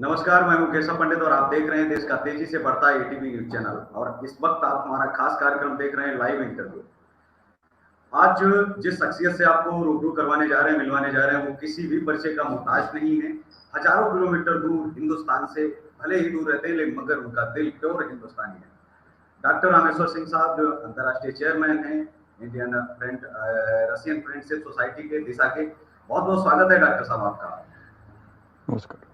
नमस्कार, मैं हूं केशव पंडित और आप देख रहे हैं देश का तेजी से बढ़ता एटीवी न्यूज चैनल। और इस वक्त आप हमारा खास कार्यक्रम देख रहे हैं, लाइव इंटरव्यू। आज जिस शख्सियत से आपको रूबरू करवाने जा रहे हैं, मिलवाने जा रहे हैं, वो किसी भी परिचय का मोहताज नहीं है। हजारों किलोमीटर दूर हिंदुस्तान से भले ही दूर रहते हैं, लेकिन मगर उनका दिल प्योर हिंदुस्तानी है। डॉक्टर रामेश्वर सिंह साहब जो अंतर्राष्ट्रीय चेयरमैन हैं Indian friend Russian friendship society के, दिशा के। बहुत बहुत स्वागत है डॉक्टर साहब आपका। नमस्कार।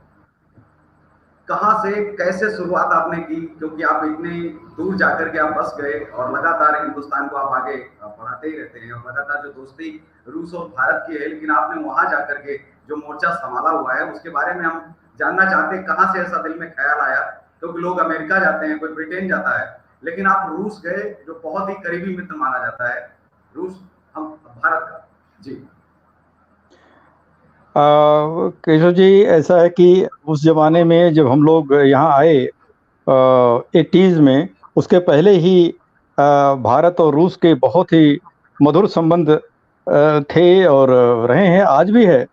कहाँ से कैसे शुरुआत आपने की, क्योंकि आप इतने दूर जाकर के आप बस गए और लगातार हिंदुस्तान को आप आगे बढ़ाते ही रहते हैं, और लगातार जो दोस्ती रूस और भारत की है, लेकिन आपने वहां जाकर के जो मोर्चा संभाला हुआ है उसके बारे में हम जानना चाहते हैं। कहाँ से ऐसा दिल में ख्याल आया? क्योंकि लोग अमेरिका जाते हैं, कोई ब्रिटेन जाता है, लेकिन आप रूस गए, जो बहुत ही करीबी मित्र माना जाता है रूस हम भारत का। जी केशव जी, ऐसा है कि उस जमाने में जब हम लोग यहाँ आए 80s में, उसके पहले ही भारत और रूस के बहुत ही मधुर संबंध थे और रहे हैं, आज भी है।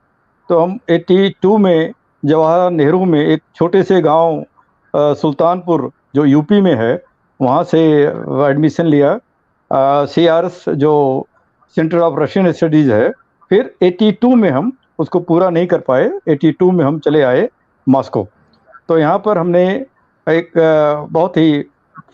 तो हम 82 में जवाहरलाल नेहरू में एक छोटे से गांव सुल्तानपुर जो यूपी में है, वहाँ से एडमिशन लिया। CRS जो सेंटर ऑफ रशियन स्टडीज़ है। फिर 82 में हम उसको पूरा नहीं कर पाए, 82 में हम चले आए मॉस्को। तो यहाँ पर हमने एक बहुत ही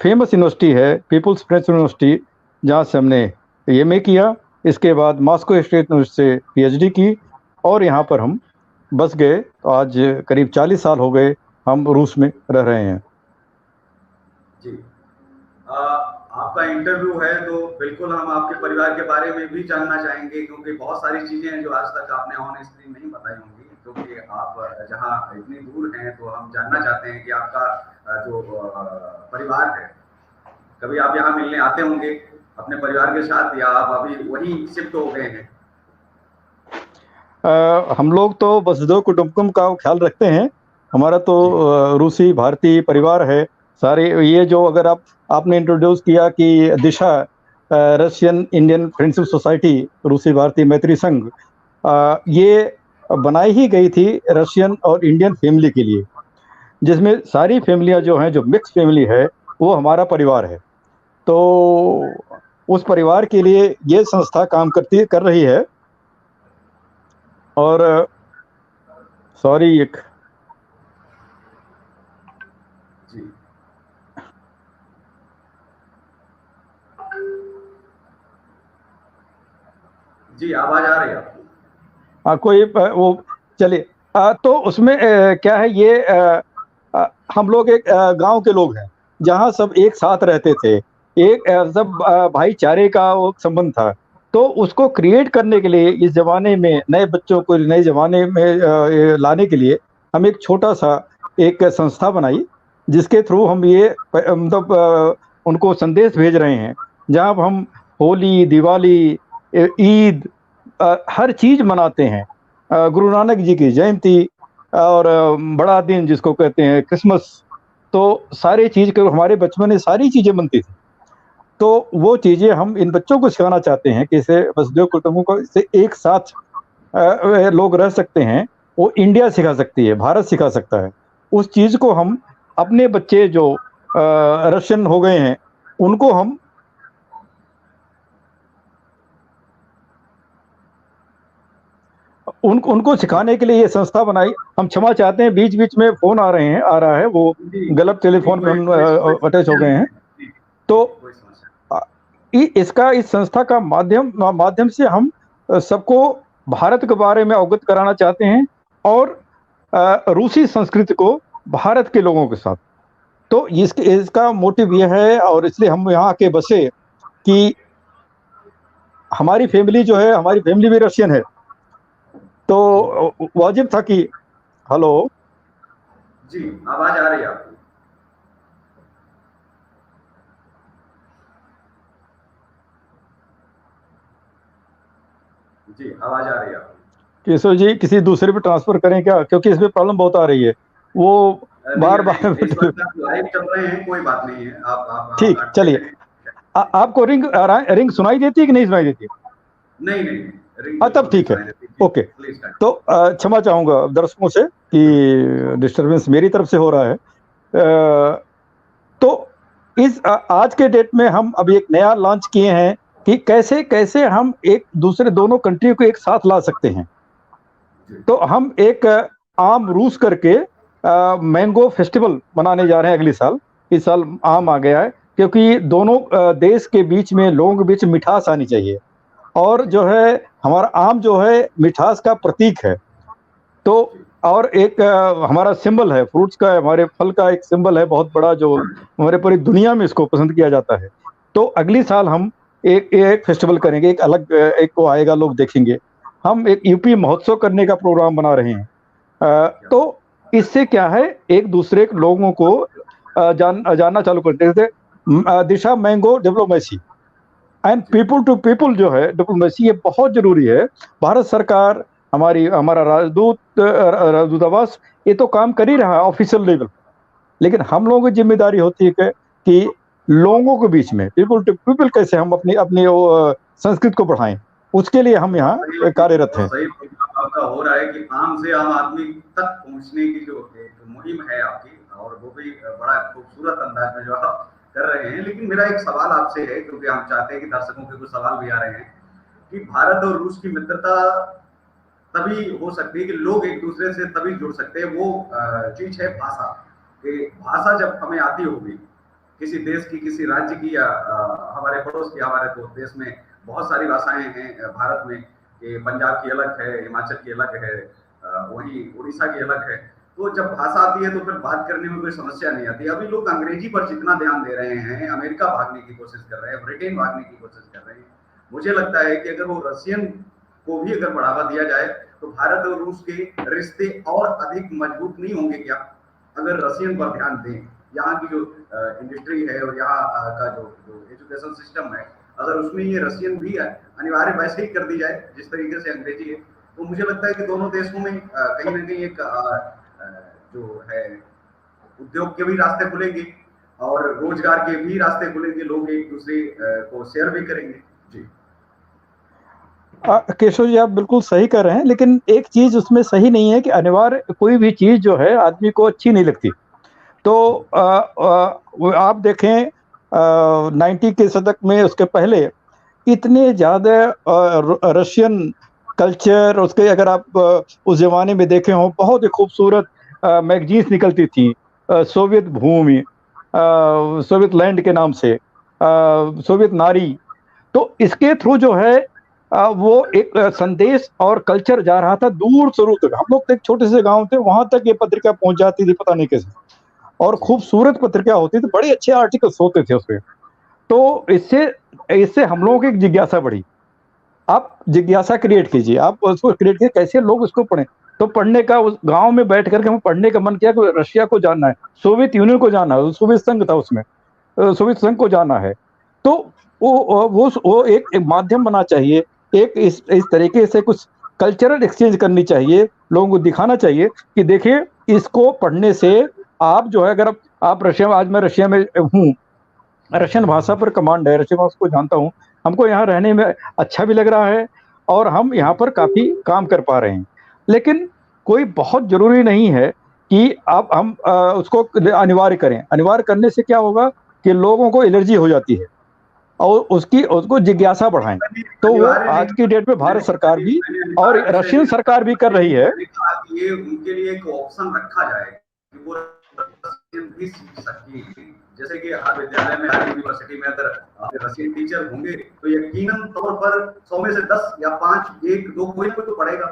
फेमस यूनिवर्सिटी है, पीपल्स फ्रेंच यूनिवर्सिटी, जहाँ से हमने MA किया। इसके बाद मॉस्को स्टेट यूनिवर्सिटी से PhD की और यहाँ पर हम बस गए। तो आज करीब 40 साल हो गए हम रूस में रह रहे हैं। जी आपका इंटरव्यू है तो बिल्कुल हम आपके परिवार के बारे में भी जानना चाहेंगे, क्योंकि बहुत सारी चीजें हैं जो आज तक आपने ऑन स्क्रीन नहीं बताई होंगी, क्योंकि आप जहां इतनी दूर हैं। तो हम जानना चाहते हैं कि आपका जो परिवार है, कभी आप यहाँ मिलने आते होंगे अपने परिवार के साथ, या आप अभी वहीं शिफ्ट हो गए हैं? हम लोग तो वसुधैव कुटुंबकम का ख्याल रखते हैं। हमारा तो रूसी भारतीय परिवार है सारे। ये जो अगर आपने इंट्रोड्यूस किया कि दिशा रशियन इंडियन फ्रेंडशिप सोसाइटी, रूसी भारतीय मैत्री संघ, ये बनाई ही गई थी रशियन और इंडियन फैमिली के लिए, जिसमें सारी फैमिलियां जो हैं, जो मिक्स फैमिली है, वो हमारा परिवार है। तो उस परिवार के लिए ये संस्था काम कर रही है। और सॉरी, एक जी जी आवाज आ रही है आपको? कोई वो चलिए। तो उसमें क्या है, ये हम लोग एक गांव के लोग हैं, जहां सब एक साथ रहते थे। एक सब भाईचारे का वो संबंध था। तो उसको क्रिएट करने के लिए, इस जमाने में नए बच्चों को नए जमाने में लाने के लिए, हम एक छोटा सा एक संस्था बनाई, जिसके थ्रू हम ये मतलब उनको संदेश भेज रहे हैं। जहाँ हम होली, दिवाली, ईद, हर चीज मनाते हैं। गुरु नानक जी की जयंती और बड़ा दिन जिसको कहते हैं क्रिसमस। तो सारी चीज के हमारे बचपन में सारी चीजें बनती थी। तो वो चीजें हम इन बच्चों को सिखाना चाहते हैं कि इसे वसुधैव कुटुंबकम से एक साथ लोग रह सकते हैं। वो इंडिया सिखा सकती है, भारत सिखा सकता है। उस चीज को हम अपने बच्चे जो रशियन हो गए हैं, उनको हम उनको सिखाने के लिए ये संस्था बनाई। हम क्षमा चाहते हैं, बीच बीच में फोन आ रहा है, वो गलत टेलीफोन पे हम अटैच हो गए हैं। तो इस संस्था का माध्यम से हम सबको भारत के बारे में अवगत कराना चाहते हैं, और रूसी संस्कृति को भारत के लोगों के साथ। तो इसका मोटिव यह है, और इसलिए हम यहाँ के बसे कि हमारी फैमिली जो है, हमारी फैमिली भी रशियन है। तो वाजिब था कि हेलो जी आवाज आ रही है आपको? जी आवाज आ रही है आपको? केशव जी, किसी दूसरे पे ट्रांसफर करें क्या, क्योंकि इसमें प्रॉब्लम बहुत आ रही है। वो बार बार इस वक्त आप लाइव चल रहे हैं, कोई बात नहीं है। आप ठीक, काटते चलिए। रहें। आपको रिंग सुनाई देती है कि नहीं सुनाई देती है? नहीं नहीं, रिंग हाँ, तब बिल्कुल नहीं ठीक है। सुनाई देती। जी ओके। प्लीज। प्लीज। तो क्षमा चाहूंगा दर्शकों से कि डिस्टरबेंस मेरी तरफ से हो रहा है। तो इस आज के डेट में हम अभी एक नया लॉन्च किए हैं कि कैसे कैसे हम एक दूसरे दोनों कंट्री को एक साथ ला सकते हैं। तो हम एक आम रूस करके मैंगो फेस्टिवल मनाने जा रहे हैं अगले साल। इस साल आम आ गया है क्योंकि दोनों देश के बीच में, लोगों के बीच मिठास आनी चाहिए, और जो है हमारा आम जो है मिठास का प्रतीक है। तो और एक हमारा सिंबल है, फ्रूट्स का, हमारे फल का एक सिंबल है बहुत बड़ा, जो हमारे पूरी दुनिया में इसको पसंद किया जाता है। तो अगली साल हम एक फेस्टिवल करेंगे, एक अलग एक को आएगा, लोग देखेंगे। हम एक यूपी महोत्सव करने का प्रोग्राम बना रहे हैं। तो इससे क्या है, एक दूसरे लोगों को जानना चालू करते हैं। जैसे दिशा mango diplomacy and people to people जो है डिप्लोमेसी, ये बहुत जरूरी है। भारत सरकार, हमारा राजदूतावास ये तो काम कर ही रहा है ऑफिशियल लेवल, लेकिन हम लोगों की जिम्मेदारी होती है कि लोगों के बीच में, पीपल टू पीपल, कैसे हम अपनी अपनी संस्कृति को बढ़ाएं। उसके लिए हम यहाँ कार्यरत हैं। सही आपका हो रहा है कि आम से आम आदमी तक पहुंचने की जो एक मुहिम है आपकी, और वो भी बड़ा खूबसूरत अंदाज में जो आप कर रहे हैं। लेकिन मेरा एक सवाल आपसे है, क्योंकि हम चाहते हैं कि दर्शकों के कुछ सवाल भी आ रहे हैं, कि भारत और रूस की मित्रता तभी हो सकती है कि लोग एक दूसरे से तभी जुड़ सकते हैं। वो चीज है भाषा। कि भाषा जब हमें आती होगी किसी देश की, किसी राज्य की, या हमारे पड़ोस की, हमारे तो देश में बहुत सारी भाषाएं हैं भारत में, कि पंजाब की अलग है, हिमाचल की अलग है, वहीं उड़ीसा की अलग है। तो जब भाषा आती है तो फिर बात करने में कोई समस्या नहीं आती। अभी लोग अंग्रेजी पर जितना ध्यान दे रहे हैं, अमेरिका भागने की कोशिश कर रहे हैं, ब्रिटेन भागने की कोशिश कर रहे हैं। मुझे लगता है कि अगर वो रशियन को भी अगर बढ़ावा दिया जाए तो भारत और रूस के रिश्ते और अधिक मजबूत नहीं होंगे क्या, अगर रशियन पर ध्यान दें। यहाँ की जो इंडस्ट्री है और यहाँ का जो एजुकेशन सिस्टम है, अगर उसमें ये रशियन भी अनिवार्य वैसे ही कर दी जाए जिस तरीके से अंग्रेजी है, तो मुझे लगता है कि दोनों देशों में कहीं ना कहीं एक जो है उद्योग के भी रास्ते खुलेंगे और रोजगार के भी रास्ते खुलेंगे, लोग एक दूसरे को शेयर भी करेंगे। जी केशव जी, आप बिल्कुल सही कर रहे हैं, लेकिन एक चीज उसमें सही नहीं है कि अनिवार्य कोई भी चीज जो है आदमी को अच्छी नहीं लगती। तो आप देखें 90 के शतक में, उसके पहले इतने ज्यादा रशियन कल्चर, उसके अगर आप उस जमाने में देखे हो, बहुत ही खूबसूरत मैगजीन्स निकलती थी, सोवियत भूमि, सोवियत लैंड के नाम से, सोवियत नारी। तो इसके थ्रू जो है वो एक संदेश और कल्चर जा रहा था दूर दूर तक। हम लोग तो एक छोटे से गांव थे, वहां तक ये पत्रिका पहुंच जाती थी, पता नहीं कैसे, और खूबसूरत पत्रिका होती थी, बड़े अच्छे आर्टिकल्स होते थे उसमें। तो इससे इससे हम लोगों की एक जिज्ञासा बढ़ी। आप जिज्ञासा क्रिएट कीजिए, आप उसको क्रिएट कीजिए, कैसे लोग उसको पढ़ें। तो पढ़ने का, उस गांव में बैठ करके हम पढ़ने का मन किया कि रशिया को जानना है, सोवियत यूनियन को जानना है, सोवियत संघ था उसमें, सोवियत संघ को जानना है। तो वो एक माध्यम बना चाहिए, एक इस तरीके से कुछ कल्चरल एक्सचेंज करनी चाहिए, लोगों को दिखाना चाहिए कि देखिए, इसको पढ़ने से आप जो है, अगर आप रशिया, आज मैं रशिया में हूँ, रशियन भाषा पर कमांड है, रशियन भाषा को जानता हूँ, हमको यहाँ रहने में अच्छा भी लग रहा है और हम यहाँ पर काफी काम कर पा रहे हैं। लेकिन कोई बहुत जरूरी नहीं है कि आप हम उसको अनिवार्य करें। अनिवार्य करने से क्या होगा कि लोगों को एलर्जी हो जाती है और उसको जिज्ञासा बढ़ाएं। तो वो आज की डेट में भारत सरकार भी और रशियन सरकार भी कर रही है। ये उनके लिए एक ऑप्शन रखा जाए कि वो रशियन भी सीख सकती है। जैसे कि हर विद्यालय में, हर यूनिवर्सिटी में अगर रशियन टीचर होंगे तो यकीनन तौर पर 100 में से 10 या 5, 1, 2 कोई तो पढ़ेगा।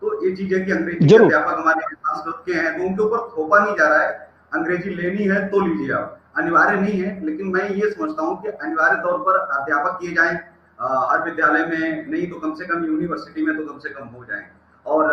तो ये चीज है कि अंग्रेजी के अध्यापक हमारे संस्कृत के हैं, तो उनके ऊपर थोपा नहीं जा रहा है। अंग्रेजी लेनी है तो लीजिए, आप अनिवार्य नहीं है। लेकिन मैं ये समझता हूँ कि अनिवार्य तौर पर अध्यापक किए जाएं हर विद्यालय में, नहीं तो कम से कम यूनिवर्सिटी में तो कम से कम हो जाए। और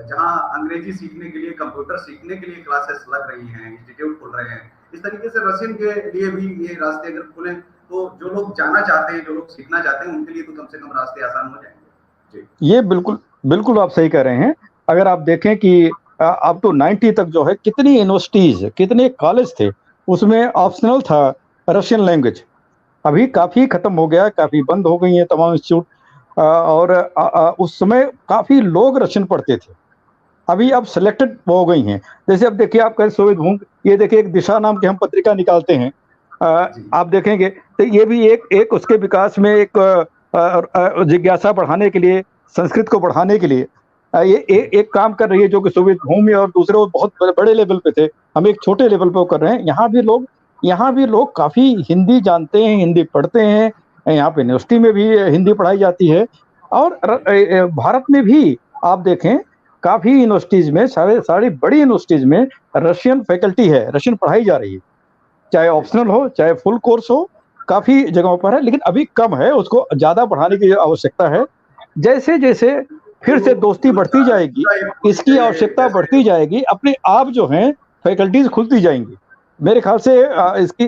जहाँ अंग्रेजी सीखने के लिए, कंप्यूटर सीखने के लिए क्लासेस लग रही हैं, इंस्टीट्यूट खुल रहे हैं, इस तरीके से रशियन के लिए भी ये रास्ते अगर खुले तो जो लोग जाना चाहते हैं, जो लोग सीखना चाहते हैं, उनके लिए तो कम से कम रास्ते आसान हो जाएंगे। जी, ये बिल्कुल बिल्कुल आप सही कह रहे हैं। अगर आप देखें कि अब तो 90 तक जो है, कितनी यूनिवर्सिटीज, कितने कॉलेज थे, उसमें ऑप्शनल था रशियन लैंग्वेज। अभी काफी खत्म हो गया, काफी बंद हो गई है तमाम इंस्टीट्यूट। और उस समय काफ़ी लोग रशियन पढ़ते थे। अभी अब सिलेक्टेड हो गई हैं। जैसे अब देखिए आप कहें सोवियत भूमि, ये देखिए एक दिशा नाम की हम पत्रिका निकालते हैं। जी आप देखेंगे तो ये भी एक एक उसके विकास में एक जिज्ञासा बढ़ाने के लिए, संस्कृत को बढ़ाने के लिए ये एक काम कर रही है, जो कि सोवियत भूमि और दूसरे वो बहुत बड़े लेवल पे थे, हम एक छोटे लेवल पे वो कर रहे हैं। यहाँ भी लोग काफ़ी हिंदी जानते हैं, हिंदी पढ़ते हैं। यहाँ पे यूनिवर्सिटी में भी हिंदी पढ़ाई जाती है। और भारत में भी आप देखें काफ़ी यूनिवर्सिटीज़ में, सारी बड़ी यूनिवर्सिटीज़ में रशियन फैकल्टी है, रशियन पढ़ाई जा रही है। चाहे जी ऑप्शनल हो, चाहे फुल कोर्स हो, काफ़ी जगहों पर है, लेकिन अभी कम है, उसको ज़्यादा बढ़ाने की आवश्यकता है। जैसे-जैसे फिर से तो दोस्ती जो बढ़ती जाएगी, दूसरा एक पॉइंट इसकी है आवश्यकता जैसे बढ़ती जाएगी, अपने आप जो है फैकल्टीज़ खुलती जाएँगी। मेरे ख़्याल से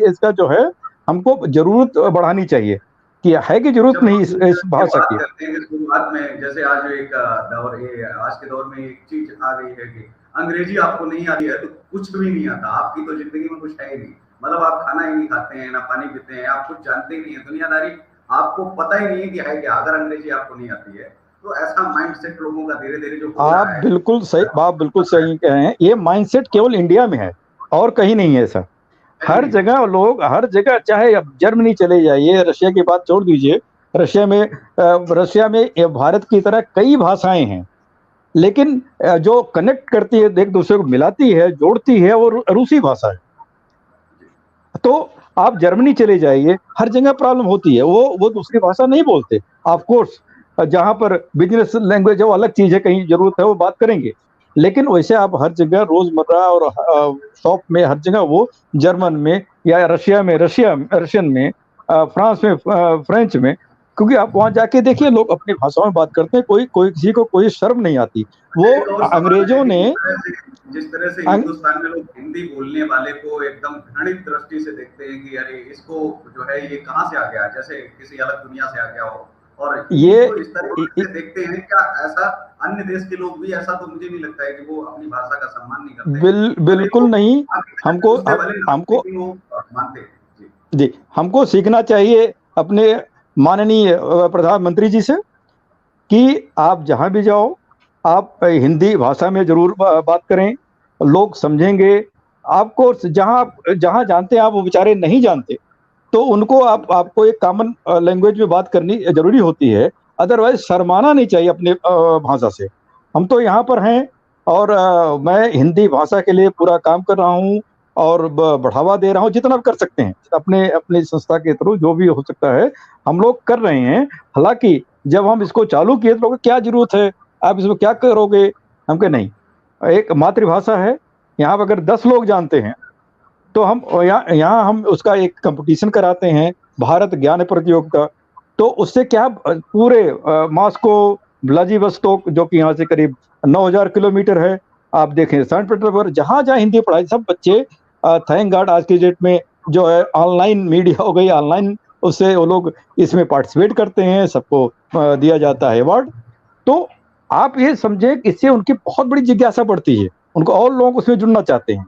इसका जो है हमको ज़रूरत बढ़ानी चाहिए, कि है कि ज़रूरत जब नहीं हम इस ये भाषा बात की। करते हैं कि शुरुआत में जैसे आज एक दौर ये आज के दौर में एक चीज आ गई है कि अंग्रेजी आपको नहीं आती है तो कुछ भी नहीं आता, आपकी तो जिंदगी में कुछ है ही नहीं। मतलब आप खाना ही नहीं खाते हैं, ना पानी पीते हैं, आप कुछ जानते ही नहीं है, दुनियादारी आपको पता ही नहीं है कि है क्या, अगर अंग्रेजी आपको नहीं आती है। तो ऐसा माइंडसेट लोगों का धीरे-धीरे जो हो रहा है आप बिल्कुल सही कह रहे हैं। ये माइंडसेट केवल इंडिया में है, और कहीं नहीं है ऐसा। कहीं नहीं है। हर जगह, चाहे अब जर्मनी चले जाइए, रशिया की बात छोड़ दीजिए। रशिया में भारत की तरह कई भाषाएँ हैं, लेकिन जो कनेक्ट करती है, एक दूसरे को मिलाती है, जोड़ती है, वो रूसी भाषा है। तो आप जर्मनी चले जाइए, हर जगह प्रॉब्लम होती है, वो दूसरी भाषा नहीं बोलते। ऑफ कोर्स जहाँ पर बिज़नेस लैंग्वेज है वो अलग चीज़ है, कहीं ज़रूरत है वो बात करेंगे। लेकिन वैसे आप हर जगह रोज़मर्रा और शॉप में हर जगह वो जर्मन में, या रशियन में, फ्रांस में फ्रेंच में, क्योंकि आप वहाँ जाके देखिए लोग अपनी भाषाओं में बात करते हैं, कोई कोई किसी को कोई शर्म नहीं आती। वो एक और सवाल है अंग्रेज़ों कि ने जिस तरह से अंग हिंदुस्तान में लोग हिंदी बोलने वाले को एकदम घृणित दृष्टि से देखते हैं कि अरे इसको जो है ये कहाँ से आ गया, जैसे किसी अलग दुनिया से आ गया हो। और हिंदी ये को इस इ तरीके इ से देखते हैं, क्या ऐसा अन्य देश के लोग भी, ऐसा तो मुझे नहीं लगता है कि वो अपनी भाषा का सम्मान नहीं करते। भले बिल्कुल वो नहीं। बाकी हमको कंट्रीज में हम भले ना हो, हमको लेकिन वो मानते हैं। जी, जी, हमको सीखना चाहिए अपने माननीय प्रधानमंत्री जी से, कि आप जहाँ भी जाओ, आप हिंदी भाषा में ज़रूर बात करें, लोग समझेंगे। आपको जहाँ जानते हैं आप, वो बेचारे नहीं जानते, तो उनको आपको एक कॉमन लैंग्वेज में बात करनी ज़रूरी होती है। अदरवाइज़ शर्माना नहीं चाहिए अपने भाषा से। हम तो यहाँ पर हैं, और मैं हिंदी भाषा के लिए पूरा काम कर रहा हूँ, और बढ़ावा दे रहा हूँ जितना कर सकते हैं। अपने अपनी संस्था के थ्रू जो भी हो सकता है, हम लोग कर रहे हैं। हालाँकि जब हम इसको चालू किए तो लोगों को क्या ज़रूरत है? आप इसमें क्या करोगे? हम कहे नहीं, एक मातृभाषा है, यहाँ पे अगर 10 लोग जानते हैं, तो हम यहाँ यहाँ हम उसका एक कॉम्पिटिशन कराते हैं, भारत ज्ञान प्रतियोगिता। तो उससे क्या पूरे मॉस्को, व्लादिवोस्तोक, जो कि यहाँ से करीब 9,000 किलोमीटर है, आप देखें सेंट पीटर्सबर्ग, जहाँ-जहाँ हिंदी पढ़ाई, सब बच्चे थैंक गॉड आज की डेट में जो है ऑनलाइन मीडिया हो गई, ऑनलाइन उससे वो लोग इसमें पार्टिसिपेट करते हैं, सबको दिया जाता है अवार्ड। तो आप ये समझें कि इससे उनकी बहुत बड़ी जिज्ञासा बढ़ती है, उनको और लोग उसमें जुड़ना चाहते हैं।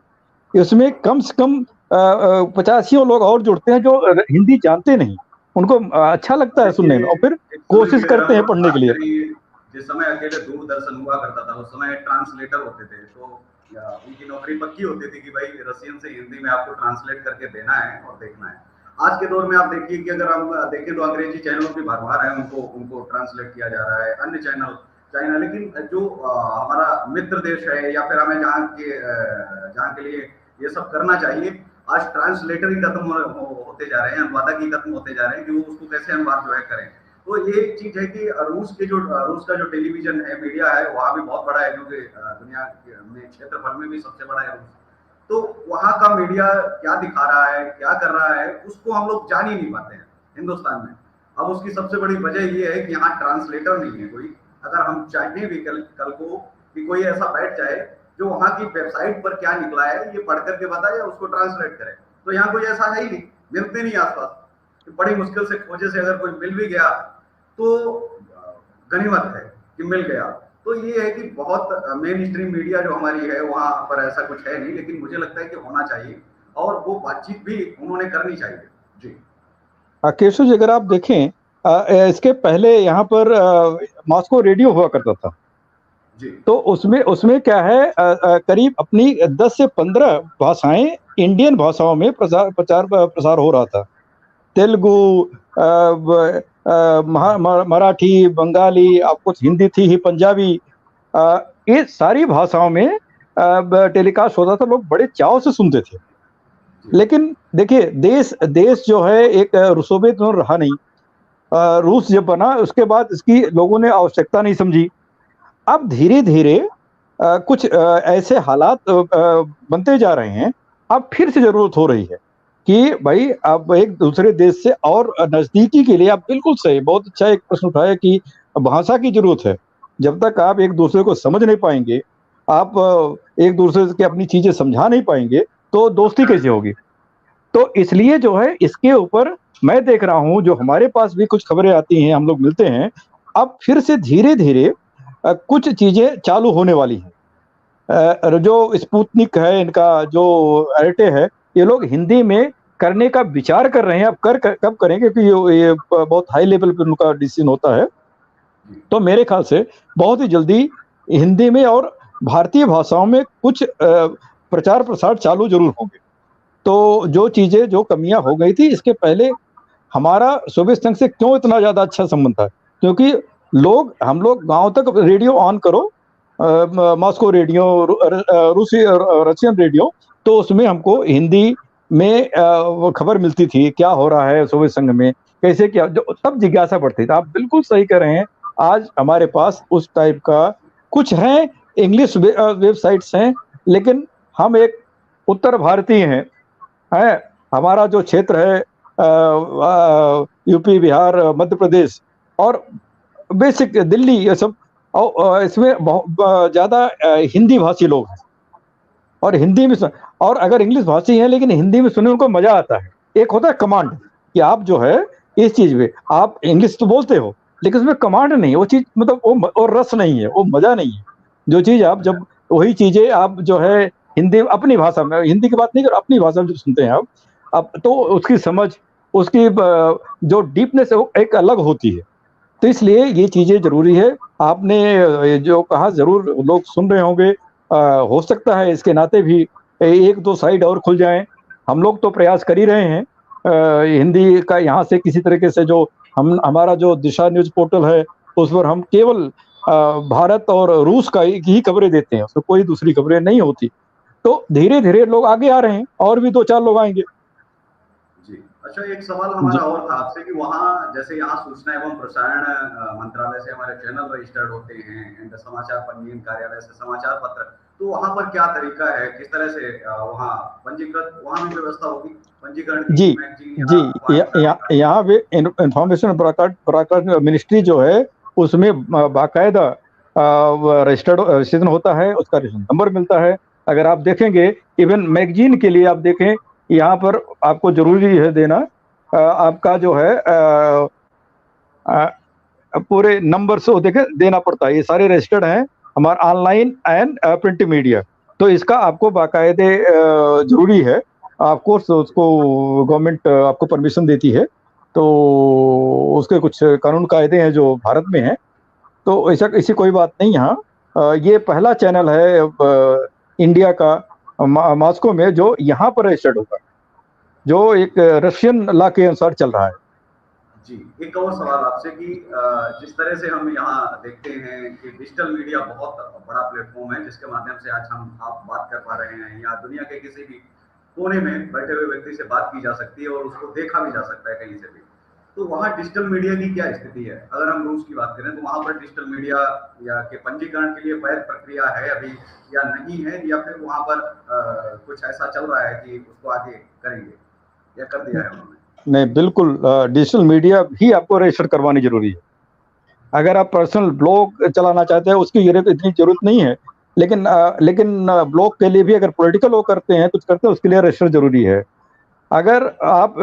इसमें कम से कम 85 लोग और जुड़ते हैं जो हिंदी जानते नहीं। उनको अच्छा लगता है सुनने में, देखिए, और फिर एक समय कोशिश की अगर करते हम हैं लोग पढ़ने के बात लिए। करें, जिस समय अकेले दूरदर्शन हुआ करता था, उस समय ट्रांसलेटर होते थे, तो उनकी नौकरी पक्की होती थी कि भाई रसियन से हिंदी में आपको ट्रांसलेट करके देना है और देखना है। आज के दौर में आप देखिए कि अगर हम देखें तो अंग्रेजी चैनलों की भरमार है, उनको उनको ट्रांसलेट किया जा रहा है, अन्य चैनल चाइना, लेकिन जो हमारा मित्र देश है या फिर हमें जहाँ के लिए ये सब करना चाहिए, आज ट्रांसलेटर ही खत्म होते जा रहे हैं, अनुवादक ही खत्म होते जा रहे हैं कि वो उसको कैसे अनुवाद जो है करें। तो ये एक चीज है कि रूस का जो टेलीविजन है, मीडिया है, वहाँ भी बहुत बड़ा है, क्योंकि दुनिया में क्षेत्रफल में भी सबसे बड़ा है रूस। तो वहाँ का मीडिया क्या दिखा रहा है, क्या कर रहा है, उसको हम लोग जान ही नहीं पाते हैं हिंदुस्तान में। अब उसकी सबसे बड़ी वजह ये है कि यहाँ ट्रांसलेटर नहीं है कोई। अगर हम चाहें भी कल को कि कोई ऐसा बैठ जाए जो वहाँ की वेबसाइट पर क्या निकला है ये पढ़ करके बताए या उसको ट्रांसलेट करे, तो यहाँ कोई ऐसा है ही नहीं, मिलते नहीं आसपास। बड़ी मुश्किल से खोजे से अगर कोई मिल भी गया तो गनीमत है कि मिल गया। तो ये है कि बहुत मेन स्ट्रीम मीडिया जो हमारी है वहाँ पर ऐसा कुछ है नहीं, लेकिन मुझे लगता है कि होना चाहिए और वो बातचीत भी उन्होंने करनी चाहिए। जी। केशव जी, अगर आप देखें इसके पहले यहाँ पर मॉस्को रेडियो हुआ करता था। जी। तो उसमें उसमें क्या है, करीब अपनी 10 से 15 भाषाएँ इंडियन भाषाओं में प्रसार हो रहा था। तेलुगु, मराठी, बंगाली, आपको हिंदी थी ही, पंजाबी, ये सारी भाषाओं में टेलीकास्ट होता था, लोग बड़े चाव से सुनते थे। लेकिन देखिए, देश देश जो है एक रुसोबे तो रहा नहीं। रूस जब बना उसके बाद इसकी लोगों ने आवश्यकता नहीं समझी। अब धीरे-धीरे कुछ ऐसे हालात बनते जा रहे हैं, अब फिर से ज़रूरत हो रही है कि भई अब एक दूसरे देश से और नज़दीकी के लिए आप बिल्कुल सही, बहुत अच्छा एक प्रश्न उठाया कि भाषा की ज़रूरत है। जब तक आप एक दूसरे को समझ नहीं पाएँगे, आप एक दूसरे से अपनी चीज़ें समझा नहीं पाएँगे, तो दोस्ती कैसे होगी? तो इसलिए जो है इसके ऊपर मैं देख रहा हूँ, जो हमारे पास भी कुछ खबरें आती हैं, हम लोग मिलते हैं, अब फिर से धीरे-धीरे कुछ चीज़ें चालू होने वाली हैं। जो स्पुतनिक है, इनका जो एर्टे है, ये लोग हिंदी में करने का विचार कर रहे हैं। अब कब करेंगे, क्योंकि ये बहुत हाई लेवल पे उनका डिसीजन होता है। तो मेरे ख़्याल से बहुत ही जल्दी हिंदी में और भारतीय भाषाओं में कुछ प्रचार-प्रसार चालू ज़रूर होंगे। तो जो चीज़ें, जो कमियाँ हो गई थी, इसके पहले हमारा सोवियत संघ से क्यों इतना ज़्यादा अच्छा संबंध था? क्योंकि हम लोग गाँव तक रेडियो ऑन करो, मॉस्को रेडियो, रूसी और रशियन रेडियो, तो उसमें हमको हिंदी में वो खबर मिलती थी, क्या हो रहा है सोवियत संघ में, कैसे क्या, जो तब जिज्ञासा बढ़ती थी। आप बिल्कुल सही कह रहे हैं, आज हमारे पास उस टाइप का कुछ है, इंग्लिश वेबसाइट्स हैं, लेकिन हम एक उत्तर भारतीय हैं, हमारा जो क्षेत्र है यूपी, बिहार, मध्य प्रदेश और बेसिक दिल्ली, ये सब इसमें बहुत ज़्यादा हिंदी भाषी लोग हैं और हिंदी में और अगर इंग्लिश भाषी हैं लेकिन हिंदी में सुनने में उनको मज़ा आता है। एक होता है कमांड कि आप जो है इस चीज़ में आप इंग्लिश तो बोलते हो, लेकिन उसमें कमांड नहीं है, वो चीज़ मतलब वो रस नहीं है, वो मज़ा नहीं है। जो चीज़ आप जब वही चीज़ें आप जो है हिंदी अपनी भाषा में, हिंदी की बात नहीं कर, अपनी भाषा में जब सुनते हैं आप, अब तो उसकी समझ, उसकी जो डीपनेस है वो एक अलग होती है। तो इसलिए ये चीज़ें ज़रूरी है। आपने जो कहा ज़रूर लोग सुन रहे होंगे, हो सकता है इसके नाते भी 1-2 साइट और खुल जाएँ। हम लोग तो प्रयास कर ही रहे हैं। हिंदी का यहाँ से किसी तरीके से जो हमारा जो दिशा न्यूज़ पोर्टल है, उस पर हम केवल भारत और रूस का एक ही खबरें देते हैं, उसमें कोई दूसरी खबरें नहीं होती। तो धीरे-धीरे लोग आगे आ रहे हैं और भी 2-4 लोग आएँगे। जी। अच्छा, एक सवाल जी। हमारा और था आपसे कि वहाँ जैसे यहाँ सूचना एवं प्रसारण मंत्रालय से हमारे चैनल रजिस्टर्ड होते हैं एंड समाचार पंजीयन कार्यालय से समाचार पत्र, तो वहाँ पर क्या तरीका है? किस तरह से वहाँ पंजीकृत वहाँ भी व्यवस्था होगी पंजीकरण की, जी, मैगज़ीन जी। या फॉर्म भरने का? यहाँ पे इन्फॉर्मेशन ब्रॉडकास्ट मिनिस्ट्री जो है, उसमें बाकायदा रजिस्टर्ड रजिस्ट्रेशन होता है, उसका रजिस्ट्रेशन नंबर मिलता है। अगर आप देखेंगे, इवन मैगज़ीन के लिए आप देखें, यहाँ पर आपको ज़रूरी है देना, आपका जो है अ, पूरे नंबर से वो देखें देना पड़ता है। ये सारे रजिस्टर्ड हैं, हमारा ऑनलाइन एंड प्रिंट मीडिया। तो इसका आपको बाकायदे ज़रूरी है। ऑफ कोर्स उसको गवर्नमेंट आपको परमिशन देती है। तो उसके कुछ कानून कायदे हैं जो भारत में हैं। तो ऐसी कोई बात नहीं यहाँ। ये पहला चैनल है इंडिया का मॉस्को में जो यहाँ पर रजिस्टर्ड होगा, जो एक रशियन लॉ के अनुसार चल रहा है। जी, एक और सवाल आपसे कि जिस तरह से हम यहाँ देखते हैं कि डिजिटल मीडिया बहुत बड़ा प्लेटफ़ॉर्म है, जिसके माध्यम से आज आप बात कर पा रहे हैं या दुनिया के किसी भी कोने में बैठे हुए व्यक्ति से बात की जा सकती है और उसको देखा भी जा सकता है कहीं से भी। तो वहाँ डिजिटल मीडिया की क्या स्थिति है? अगर हम रूस की बात करें तो वहाँ पर डिजिटल मीडिया या के पंजीकरण के लिए वैध प्रक्रिया है अभी या नहीं है, या फिर वहाँ पर कुछ ऐसा चल रहा है कि उसको आगे करेंगे या कर दिया है उन्होंने? नहीं, बिल्कुल डिजिटल मीडिया भी आपको रजिस्टर करवानी ज़रूरी है। अगर आप पर्सनल ब्लॉग चलाना चाहते हैं, उसकी इतनी ज़रूरत नहीं है। लेकिन ब्लॉग के लिए भी अगर पॉलिटिकल वो करते हैं, कुछ करते हैं, उसके लिए रजिस्टर ज़रूरी है। अगर आप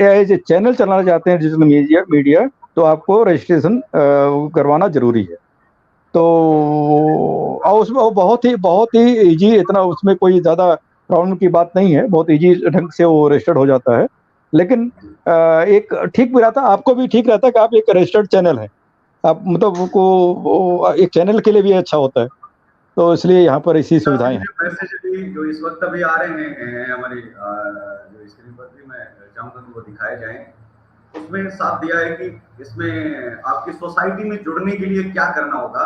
एज ए चैनल चलाना चाहते हैं डिजिटल मीडिया, तो आपको रजिस्ट्रेशन करवाना ज़रूरी है। तो और उसमें वो बहुत ही ईज़ी, इतना उसमें कोई ज़्यादा प्रॉब्लम की बात नहीं है, बहुत ईज़ी ढंग से वो रजिस्टर्ड हो जाता है। लेकिन एक ठीक भी रहता, आपको भी ठीक रहता कि आप एक रजिस्टर्ड चैनल है, आप मतलब को एक चैनल के लिए भी अच्छा होता है, तो इसलिए यहाँ पर ऐसी सुविधाएं हैं। मैसेज भी जो इस वक्त अभी आ रहे हैं हमारी जो स्क्रीन पर भी मैं चाहूंगा कि वो दिखाए जाएं, उसमें साफ दिया है कि इसमें आपकी सोसाइटी में जुड़ने के लिए क्या करना होगा,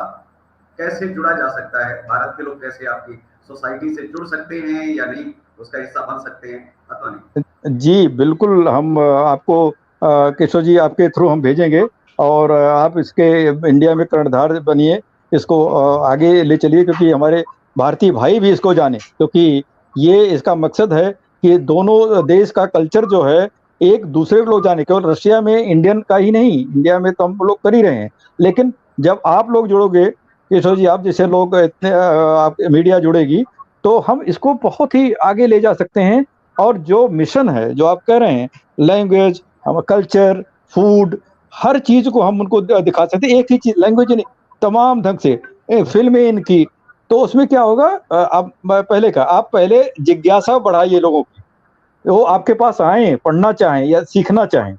कैसे जुड़ा जा सकता है, भारत के लोग कैसे आपकी सोसाइटी से जुड़ सकते हैं या नहीं, उसका हिस्सा बन सकते हैं अथवा नहीं। जी, बिल्कुल हम आपको केशव जी आपके थ्रू हम भेजेंगे, और आप इसके इंडिया में कर्णधार बनिए, इसको आगे ले चलिए, क्योंकि हमारे भारतीय भाई भी इसको जाने, क्योंकि ये इसका मकसद है कि दोनों देश का कल्चर जो है एक दूसरे को लोग जाने। केवल रशिया में इंडियन का ही नहीं, इंडिया में तो हम लोग कर ही रहे हैं, लेकिन जब आप लोग जुड़ोगे, केशव जी आप जैसे लोग इतने आप मीडिया जुड़ेगी, तो हम इसको बहुत ही आगे ले जा सकते हैं। और जो मिशन है जो आप कह रहे हैं, लैंग्वेज, कल्चर, फूड, हर चीज को हम उनको दिखा सकते हैं। एक ही चीज लैंग्वेज नहीं, तमाम ढंग से फिल्में इनकी, तो उसमें क्या होगा, आप पहले का आप पहले जिज्ञासा बढ़ाइए लोगों की, वो आपके पास आए पढ़ना चाहें या सीखना चाहें,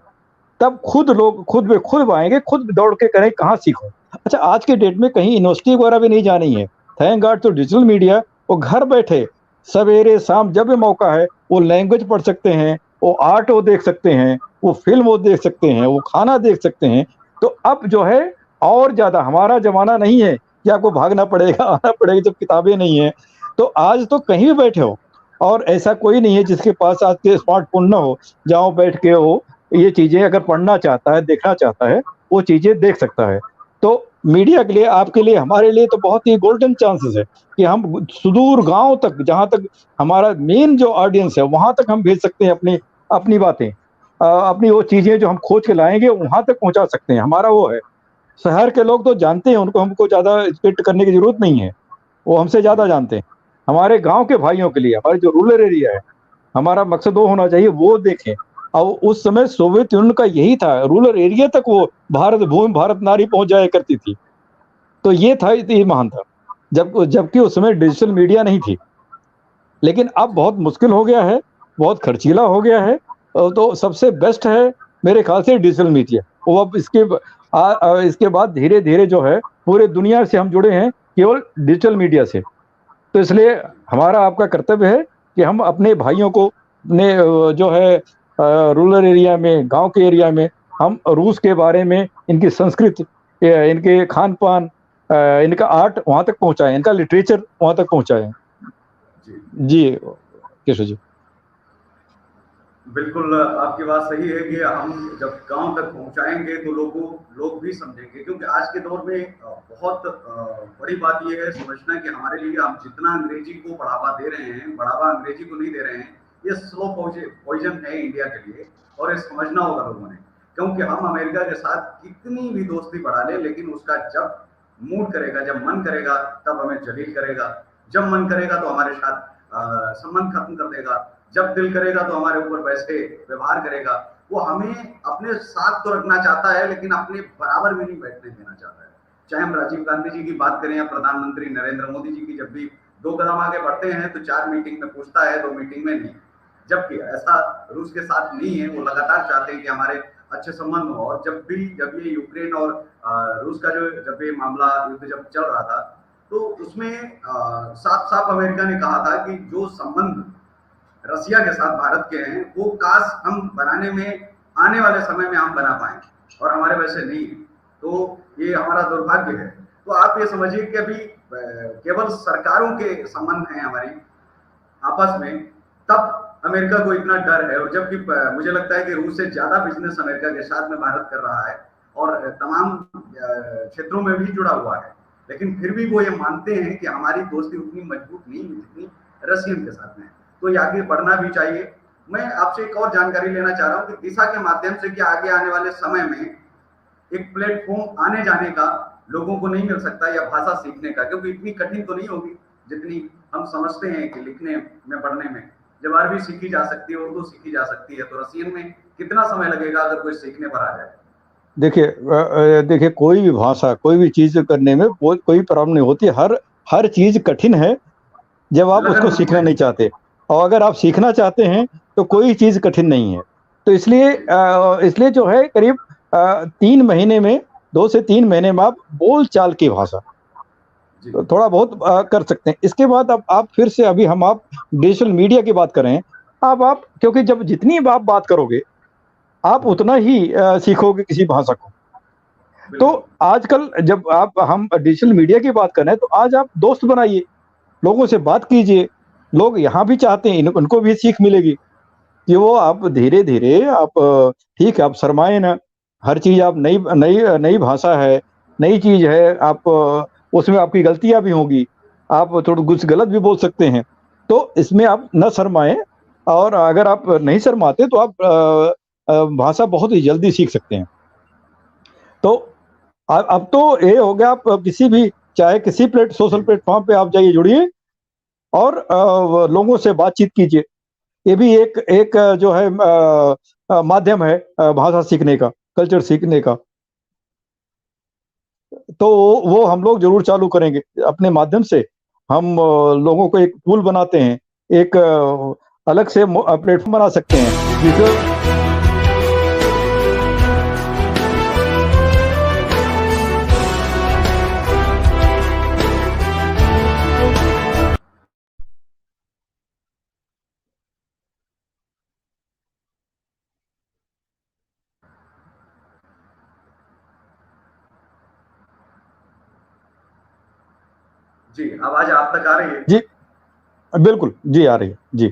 तब खुद लोग खुद में खुद आएंगे, खुद दौड़ के करें कहाँ सीखो। अच्छा, आज के डेट में कहीं यूनिवर्सिटी वगैरह भी नहीं जानी है, थैंक गॉड तो डिजिटल मीडिया, वो घर बैठे सवेरे शाम जब भी मौका है वो लैंग्वेज पढ़ सकते हैं, वो आर्ट वो देख सकते हैं, वो फिल्म वो देख सकते हैं, वो खाना देख सकते हैं। तो अब जो है और ज्यादा, हमारा जमाना नहीं है कि आपको भागना पड़ेगा आना पड़ेगा जब किताबें नहीं है। तो आज तो कहीं भी बैठे हो, और ऐसा कोई नहीं है जिसके पास आज के स्मार्टफोन ना हो, जहाँ बैठ के वो ये चीजें अगर पढ़ना चाहता है, देखना चाहता है, वो चीजें देख सकता है। तो मीडिया के लिए, आपके लिए, हमारे लिए तो बहुत ही गोल्डन चांसेस है कि हम सुदूर गांव तक, जहां तक हमारा मेन जो ऑडियंस है वहां तक हम भेज सकते हैं अपनी अपनी बातें, अपनी वो चीजें जो हम खोज के लाएंगे वहां तक पहुंचा सकते हैं। हमारा वो है, शहर के लोग तो जानते हैं, उनको हमको ज्यादा स्पेक्ट करने की जरूरत नहीं है, वो हमसे ज्यादा जानते हैं। हमारे गांव के भाइयों के लिए, हमारे जो रूरल एरिया है, हमारा मकसद वो होना चाहिए वो देखें। और उस समय सोवियत यूनियन का यही था, रूरल एरिया तक वो भारत भूमि भारत नारी पहुंच जाया करती थी। तो ये था, ये महान था, जबकि उस समय डिजिटल मीडिया नहीं थी। लेकिन अब बहुत मुश्किल हो गया है, बहुत खर्चीला हो गया है, तो सबसे बेस्ट है मेरे ख्याल से डिजिटल मीडिया। वो अब इसके बाद धीरे धीरे जो है पूरे दुनिया से हम जुड़े हैं केवल डिजिटल मीडिया से। तो इसलिए हमारा आपका कर्तव्य है कि हम अपने भाइयों को, अपने जो है रूरल एरिया में, गांव के एरिया में, हम रूस के बारे में, इनकी संस्कृति, इनके खान पान, इनका आर्ट वहां तक पहुंचाएं, इनका लिटरेचर वहां तक पहुंचाएं। जी केशव जी। बिल्कुल आपकी बात सही है कि हम जब गांव तक पहुंचाएंगे तो लोग भी समझेंगे, क्योंकि आज के दौर में बहुत बड़ी बात यह है समझना कि हमारे लिए हम जितना अंग्रेजी को बढ़ावा दे रहे हैं, बढ़ावा अंग्रेजी को नहीं दे रहे हैं, ये स्लो पॉइजन है इंडिया के लिए, और ये समझना होगा लोगों ने। क्योंकि हम अमेरिका के साथ कितनी भी दोस्ती बढ़ा ले, लेकिन उसका जब मूड करेगा, जब मन करेगा तब हमें जलील करेगा, जब मन करेगा तो हमारे साथ संबंध खत्म कर देगा, जब दिल करेगा तो हमारे ऊपर वैसे व्यवहार करेगा। वो हमें अपने साथ तो रखना चाहता है, लेकिन अपने बराबर में नहीं बैठने देना चाहता है। चाहे हम राजीव गांधी जी की बात करें या प्रधानमंत्री नरेंद्र मोदी जी की, जब भी 2 कदम आगे बढ़ते हैं तो 4 मीटिंग में पूछता है, 2 मीटिंग में नहीं। जबकि ऐसा रूस के साथ नहीं है, वो लगातार चाहते हैं कि हमारे अच्छे संबंध हो। और जब ये यूक्रेन और रूस का जब ये मामला युद्ध जब चल रहा था, तो उसमें साफ-साफ अमेरिका ने कहा था कि जो संबंध रसिया के साथ भारत के हैं, वो काश हम बनाने में आने वाले समय में हम बना पाएं, और हमारे वैसे नहीं है। तो ये हमारा दुर्भाग्य है। तो आप ये समझिए कि अभी केवल सरकारों के संबंध हैं हमारी आपस में, तब अमेरिका को इतना डर है। और जबकि मुझे लगता है कि रूस से ज्यादा बिजनेस अमेरिका के साथ में भारत कर रहा है, और तमाम क्षेत्रों में भी जुड़ा हुआ है, लेकिन फिर भी वो ये मानते हैं कि हमारी दोस्ती उतनी मजबूत नहीं है जितनी रशियन के साथ में। तो ये आगे बढ़ना भी चाहिए। मैं आपसे एक और जानकारी लेना चाह रहा हूँ कि दिशा के माध्यम से क्या आगे आने वाले समय में एक प्लेटफॉर्म आने जाने का लोगों को नहीं मिल सकता, या भाषा सीखने का, क्योंकि इतनी कठिन तो नहीं होगी जितनी हम समझते हैं कि लिखने में, पढ़ने में। जब अरबी सीखी जा सकती है, उर्दू सीखी जा सकती है, तो रशियन में कितना समय लगेगा अगर कोई सीखने पर आ जाए? देखिए कोई भी भाषा, कोई भी चीज करने में कोई प्रॉब्लम नहीं होती। हर चीज कठिन है जब आप उसको सीखना नहीं चाहते, और अगर आप सीखना चाहते हैं तो कोई चीज कठिन नहीं है। तो इसलिए जो है करीब 3 महीने में 2 से 3 महीने में आप बोल चाल की भाषा जी तो थोड़ा बहुत कर सकते हैं। इसके बाद अब आप फिर से अभी हम आप डिजिटल मीडिया की बात करें, अब आप क्योंकि जब जितनी आप बात करोगे, आप उतना ही सीखोगे किसी भाषा को। तो बिल्कुल आजकल जब हम डिजिटल मीडिया की बात करें, तो आज आप दोस्त बनाइए, लोगों से बात कीजिए। लोग यहाँ भी चाहते हैं, उनको भी सीख मिलेगी कि वो आप धीरे-धीरे आप ठीक है, आप शर्माएँ ना, हर चीज़ आप नई नई नई भाषा है, नई चीज़ है, आप उसमें आपकी गलतियाँ भी होंगी, आप थोड़ा कुछ गलत भी बोल सकते हैं। तो इसमें आप ना शर्माएँ और अगर आप नहीं शर्माते तो आप भाषा बहुत ही जल्दी सीख सकते हैं। तो अब तो ये हो गया आप किसी भी चाहे किसी सोशल जी प्लेटफ़ॉर्म पे आप जाइए जुड़िए और लोगों से बातचीत कीजिए। ये भी एक एक जो है माध्यम है भाषा सीखने का, कल्चर सीखने का। तो वो हम लोग ज़रूर चालू करेंगे। अपने माध्यम से हम लोगों को एक टूल बनाते हैं, एक अलग से प्लेटफ़ॉर्म बना सकते हैं, जिससे जी आवाज आप तक आ रही है? जी, बिल्कुल। जी, आ रही है। जी।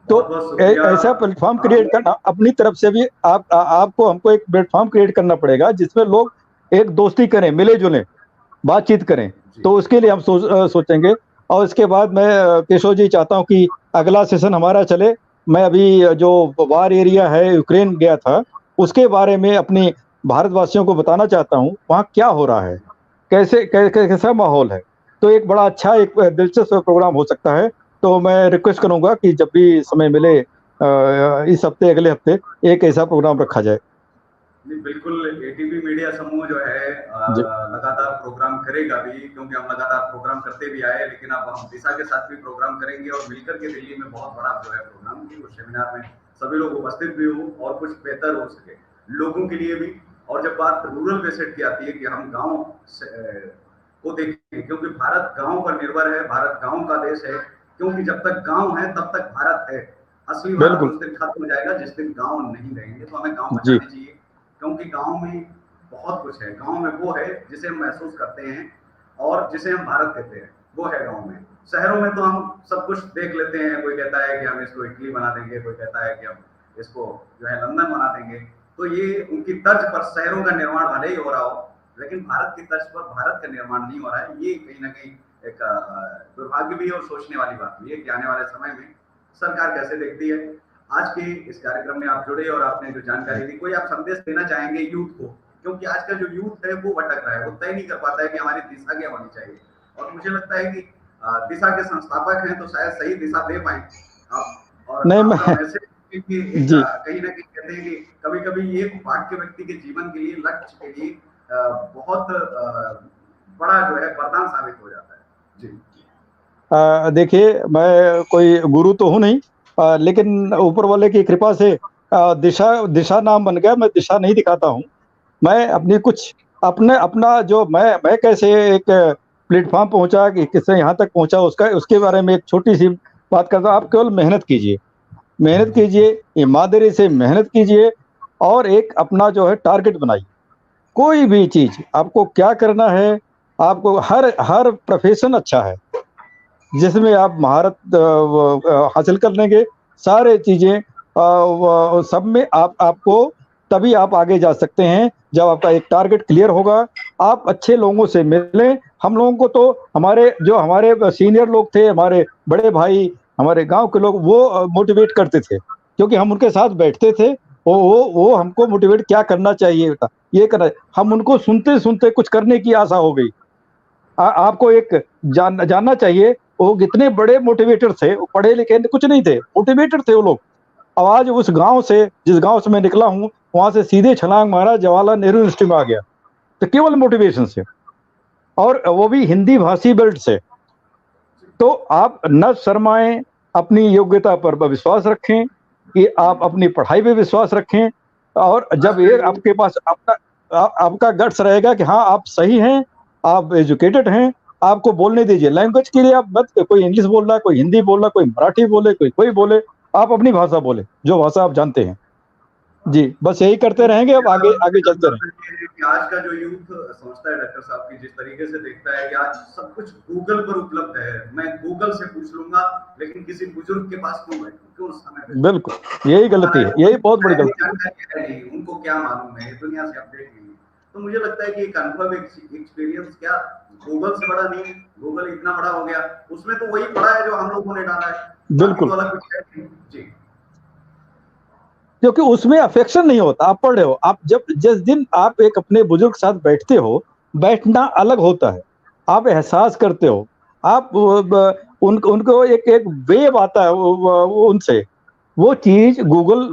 तो बहुत बहुत शुक्रिया ऐसा प्लेटफ़ॉर्म क्रिएट आपने। करना अपनी तरफ से भी आपको हमको एक प्लेटफ़ॉर्म क्रिएट करना पड़ेगा जिसमें लोग एक दोस्ती करें, मिले-जुलें, बातचीत करें। जी तो उसके लिए हम सोचेंगे और इसके बाद मैं केशव जी चाहता हूँ कि अगला सेशन हमारा चले। मैं अभी जो वार एरिया है, यूक्रेन गया था, उसके बारे में अपने भारतवासियों को बताना चाहता हूँ, वहाँ क्या हो रहा है? कैसा माहौल है? तो एक बड़ा अच्छा एक दिलचस्प प्रोग्राम हो सकता है। तो मैं रिक्वेस्ट करूँगा कि जब भी समय मिले इस हफ्ते, अगले हफ्ते एक ऐसा प्रोग्राम रखा जाए। नहीं, बिल्कुल एटीपी मीडिया समूह जो है जी, लगातार प्रोग्राम करेगा भी, क्योंकि हम लगातार प्रोग्राम करते भी आए, लेकिन अब हम दिशा के साथ भी प्रोग्राम करेंगे और मिलकर के दिल्ली में बहुत बड़ा जो है प्रोग्राम की उस सेमिनार में सभी लोग उपस्थित भी हों और कुछ बेहतर हो सके लोगों के लिए भी। और जब बात रूरल बेसिड की आती है कि हम गांव को देखें, क्योंकि भारत गांव पर निर्भर है, भारत गांव का देश है, क्योंकि जब तक गांव है तब तक भारत है। असली भारत बिल्कुल। उस दिन खत्म हो जाएगा जिस दिन गांव नहीं रहेंगे। तो हमें गांव जी, बचाने चाहिए, क्योंकि गांव में बहुत कुछ है। गांव में वो है जिसे हम महसूस करते हैं और जिसे हम भारत कहते हैं, वो है गांव में। शहरों में तो हम सब कुछ देख लेते हैं, कोई कहता है कि हम इसको इटली बना देंगे, कोई कहता है कि हम इसको जो है लंदन बना देंगे। तो ये उनकी तर्ज पर शहरों का निर्माण भले ही हो रहा हो, लेकिन भारत की तर्ज पर भारत का निर्माण नहीं हो रहा है। ये कहीं ना कहीं एक दुर्भाग्य भी है और सोचने वाली बात भी है कि आने वाले समय में सरकार कैसे देखती है। आज के इस कार्यक्रम में आप जुड़े और आपने जो जानकारी दी, कोई आप संदेश देना चाहेंगे यूथ को? क्योंकि आज का जो यूथ है वो भटक रहा है, वो तय नहीं कर पाता है कि हमारी दिशा क्या होनी चाहिए। और मुझे लगता है कि दिशा के संस्थापक हैं तो शायद सही दिशा दे पाए आप। और नहीं आपका मैं मैसेज कि एक जी। कहीं ना कहीं कहते हैं कि कभी कभी एक वाक्य व्यक्ति के जीवन के लिए, लक्ष्य के लिए बहुत बड़ा जो है वरदान साबित हो जाता है। जी देखिए मैं कोई गुरु तो हूँ नहीं लेकिन ऊपर वाले की कृपा से दिशा दिशा नाम बन गया। मैं दिशा नहीं दिखाता हूँ। मैं अपनी कुछ अपने अपना जो मैं कैसे एक प्लेटफ़ॉर्म पहुँचा कि किससे यहाँ तक पहुँचा उसका उसके बारे में एक छोटी-सी बात करता हूँ। आप केवल मेहनत कीजिए, ईमानदारी से मेहनत कीजिए और एक अपना जो है टारगेट बनाइए। कोई भी चीज़ आपको क्या करना है, आपको हर हर प्रोफ़ेशन अच्छा है। जिसमें आप महारत हासिल कर लेंगे, सारे चीज़ें व सब में आपको तभी आप आगे जा सकते हैं, जब आपका एक टारगेट क्लियर होगा, आप अच्छे लोगों से मिलें। हम लोगों को तो हमारे सीनियर लोग थे, हमारे बड़े भाई, हमारे गाँव के लोग वो मोटिवेट करते थे, क्योंकि हम उनके साथ बैठते थे। वो हमको मोटिवेट क्या करना चाहिए बेटा, ये करना है। हम उनको सुनते-सुनते कुछ करने की आशा हो गई। आपको एक जानना चाहिए वो कितने बड़े मोटिवेटर थे, वो पढ़े लिखे कुछ नहीं थे, मोटिवेटर थे वो लोग। अब आज उस गाँव से जिस गाँव से मैं निकला हूँ, वहाँ से सीधे छलांग मारा जवाहरलाल नेहरू यूनिवर्सिटी में आ गया, तो केवल मोटिवेशन से और वो भी हिंदी भाषी बेल्ट से। तो आप न शर्माएँ, अपनी योग्यता पर विश्वास रखें कि आप अपनी पढ़ाई पे विश्वास रखें, और जब ये आपके पास आपका गट्स रहेगा कि हाँ आप सही हैं, आप एजुकेटेड हैं, आपको बोलने दीजिए। लैंग्वेज के लिए आप मत, कोई इंग्लिश बोल रहा है, कोई हिंदी बोल रहा है, कोई मराठी बोले, कोई बोले, आप अपनी भाषा बोले, जो भाषा आप जानते हैं। जी, बस यही करते रहेंगे, अब आगे आगे चलते रहेंगे। कि आज का जो यूथ समझता है डॉक्टर साहब की जिस तरीके से देखता है कि आज सब कुछ गूगल पर उपलब्ध है, मैं गूगल से पूछ लूंगा, लेकिन किसी बुजुर्ग के पास क्यों बैठूं, क्यों समय बिल्कुल यही गलती है, यही बहुत बड़ी गलती है। जानकारी है नहीं, उनको क्या मालूम है, दुनिया से अपडेट नहीं। तो मुझे लगता है कि एक अनुभव एक्सपीरियंस क्या गूगल से बड़ा नहीं, गूगल इतना बड़ा हो गया, उसमें तो वही पड़ा है जो हम लोगों ने डाला है, बिल्कुल, तो अलग कुछ है नहीं। जी, क्योंकि उसमें अफेक्शन नहीं होता। आप पढ़ रहे हो, आप जब जिस दिन आप एक अपने बुजुर्ग के साथ बैठते हो, बैठना अलग होता है, आप एहसास करते हो, आप उनको एक एक वेव आता है उनसे, वो चीज गूगल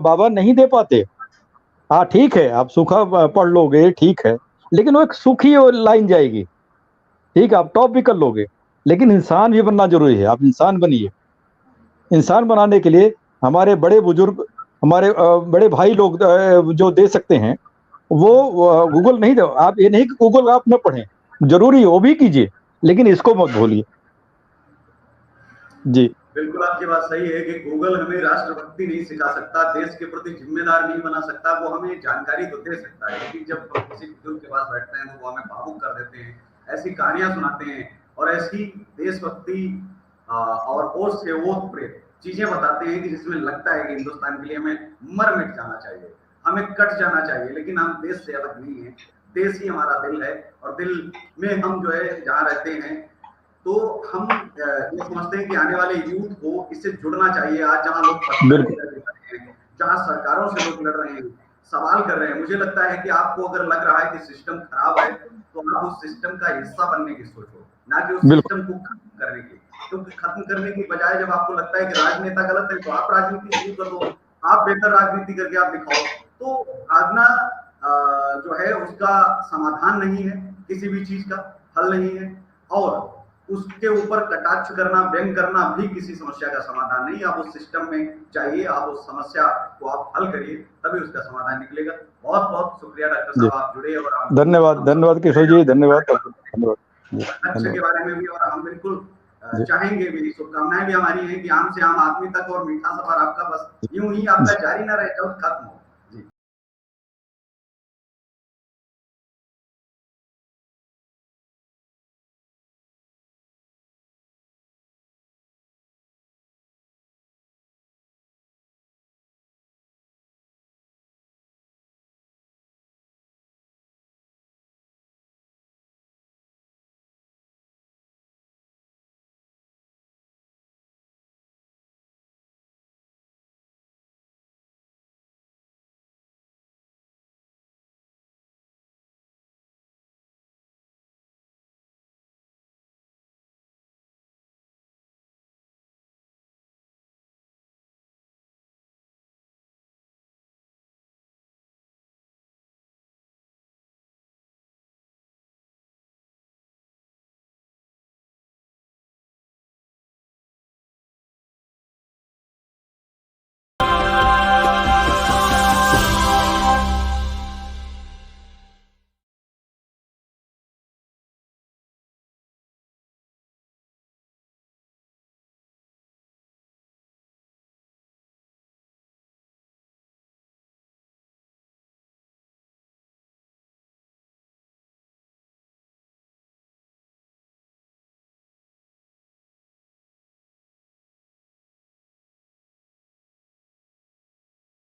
बाबा नहीं दे पाते। हाँ ठीक है, आप सूखा पढ़ लोगे, ठीक है, लेकिन वो एक सूखी लाइन जाएगी। ठीक है, आप टॉप भी कर लोगे, लेकिन इंसान भी बनना जरूरी है। आप इंसान बनिए। इंसान बनाने के लिए हमारे बड़े बुजुर्ग, हमारे बड़े भाई लोग जो दे सकते हैं, वो गूगल नहीं दो। आप ये नहीं कि गूगल आप न पढ़ें, जरूरी है वो भी कीजिए, लेकिन इसको मत भूलिए। जी, बिल्कुल आपकी बात सही है कि गूगल हमें राष्ट्रभक्ति नहीं सिखा सकता, देश के प्रति जिम्मेदार नहीं बना सकता, वो हमें जानकारी तो दे सकता है, लेकिन जब किसी बुजुर्ग के पास बैठते हैं तो वो हमें भावुक कर देते हैं, ऐसी कहानियां सुनाते हैं और ऐसी देशभक्ति और ओज से ओत प्रेत चीजें बताते हैं कि जिसमें लगता है कि हिंदुस्तान के लिए हमें मर मिट जाना चाहिए, हमें कट जाना चाहिए, लेकिन हम देश से अलग नहीं है। देश ही हमारा दिल है, और दिल में हम जो है जहाँ रहते हैं, तो हम ये समझते हैं कि आने वाले यूथ को इससे जुड़ना चाहिए। आज जहां लोग बिल्कुल जहां सरकारों से लोग लड़ रहे हैं, सवाल कर रहे हैं, मुझे लगता है कि आपको अगर लग रहा है कि सिस्टम खराब है, तो आप उस सिस्टम का हिस्सा बनने की सोचो, ना कि उस बिल्कुल सिस्टम को खत्म करने की। क्योंकि खत्म करने की बजाय जब आपको लगता है कि राजनेता गलत है, तो आप राजनीति शुरू कर दो, आप बेहतर राजनीति करके आप दिखाओ। तो भागना जो है उसका समाधान नहीं है, किसी भी चीज का हल नहीं है, और उसके ऊपर कटाक्ष करना, व्यंग करना भी किसी समस्या का समाधान नहीं। आप उस सिस्टम में जाइए, आप उस समस्या को आप हल करिए, तभी उसका समाधान निकलेगा। बहुत बहुत शुक्रिया डॉक्टर जी, साहब, आप जुड़े और धन्यवाद धन्यवाद किशोर जी, धन्यवाद धन्यवाद जी, लक्ष्य के धन्यवाद बारे में भी, और हम बिल्कुल जी, चाहेंगे भी, शुभकामनाएं भी हमारी हैं कि आम से आम आदमी तक और मीठा सफर आपका बस यूं ही आपका जारी ना रहे, जल्द खत्म हो।